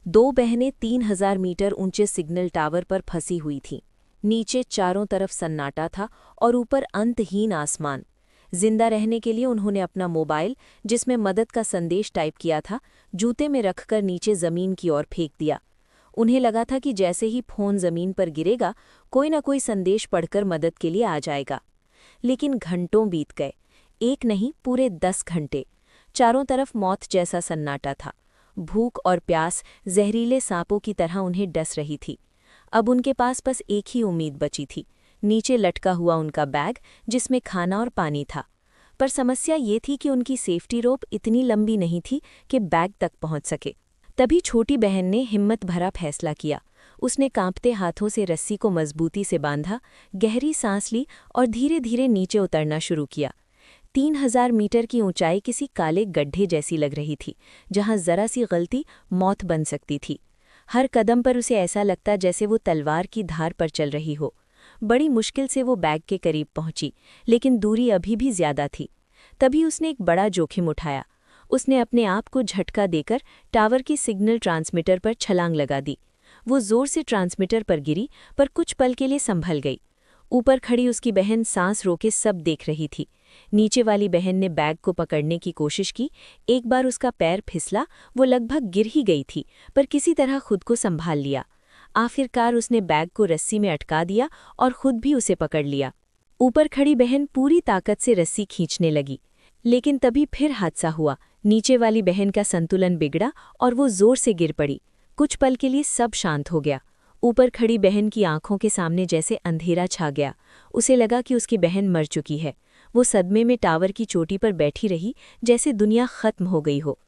दो बहनें 3000 मीटर ऊंचे सिग्नल टावर पर फंसी हुई थीं। नीचे चारों तरफ सन्नाटा था और ऊपर अंतहीन आसमान। जिंदा रहने के लिए उन्होंने अपना मोबाइल, जिसमें मदद का संदेश टाइप किया था, जूते में रखकर नीचे जमीन की ओर फेंक दिया। उन्हें लगा था कि जैसे ही फोन जमीन पर गिरेगा, कोई न कोई संदेश पढ़कर मदद के लिए आ जाएगा। लेकिन घंटों बीत गए, एक नहीं पूरे 10 घंटे। चारों तरफ मौत जैसा सन्नाटा था। भूख और प्यास जहरीले सांपों की तरह उन्हें डस रही थी। अब उनके पास बस एक ही उम्मीद बची थी, नीचे लटका हुआ उनका बैग, जिसमें खाना और पानी था। पर समस्या ये थी कि उनकी सेफ्टी रोप इतनी लंबी नहीं थी कि बैग तक पहुंच सके। तभी छोटी बहन ने हिम्मत भरा फैसला किया। उसने कांपते हाथों से रस्सी को मजबूती से बांधा, गहरी सांस ली और धीरे धीरे नीचे उतरना शुरू किया। 3000 मीटर की ऊंचाई किसी काले गड्ढे जैसी लग रही थी, जहां जरा सी गलती मौत बन सकती थी। हर कदम पर उसे ऐसा लगता जैसे वो तलवार की धार पर चल रही हो। बड़ी मुश्किल से वो बैग के करीब पहुंची, लेकिन दूरी अभी भी ज्यादा थी। तभी उसने एक बड़ा जोखिम उठाया। उसने अपने आप को झटका देकर टावर की सिग्नल ट्रांसमीटर पर छलांग लगा दी। वो जोर से ट्रांसमीटर पर गिरी, पर कुछ पल के लिए संभल गई। ऊपर खड़ी उसकी बहन सांस रोके सब देख रही थी। नीचे वाली बहन ने बैग को पकड़ने की कोशिश की। एक बार उसका पैर फिसला, वो लगभग गिर ही गई थी, पर किसी तरह खुद को संभाल लिया। आखिरकार उसने बैग को रस्सी में अटका दिया और खुद भी उसे पकड़ लिया। ऊपर खड़ी बहन पूरी ताकत से रस्सी खींचने लगी, लेकिन तभी फिर हादसा हुआ। नीचे वाली बहन का संतुलन बिगड़ा और वो जोर से गिर पड़ी। कुछ पल के लिए सब शांत हो गया। ऊपर खड़ी बहन की आंखों के सामने जैसे अंधेरा छा गया। उसे लगा कि उसकी बहन मर चुकी है। वो सदमे में टावर की चोटी पर बैठी रही, जैसे दुनिया खत्म हो गई हो।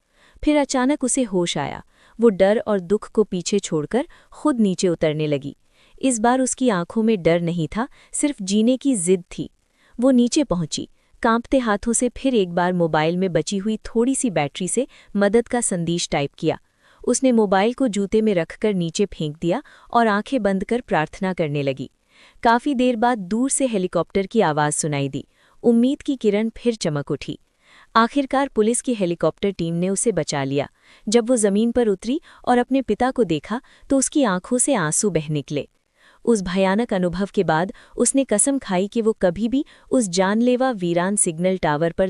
फिर अचानक उसे होश आया। वो डर और दुख को पीछे छोड़कर खुद नीचे उतरने लगी। इस बार उसकी आंखों में डर नहीं था, सिर्फ जीने की जिद थी। वो नीचे पहुंची, कांपते हाथों से फिर एक बार मोबाइल में बची हुई थोड़ी सी बैटरी से मदद का संदेश टाइप किया। उसने मोबाइल को जूते में रखकर नीचे फेंक दिया और आंखें बंद कर प्रार्थना करने लगी। काफी देर बाद दूर से हेलीकॉप्टर की आवाज सुनाई दी। उम्मीद की किरण फिर चमक उठी। आखिरकार पुलिस की हेलीकॉप्टर टीम ने उसे बचा लिया। जब वो जमीन पर उतरी और अपने पिता को देखा, तो उसकी आंखों से आंसू बह निकले। उस भयानक अनुभव के बाद उसने कसम खाई कि वो कभी भी उस जानलेवा वीरान सिग्नल टावर पर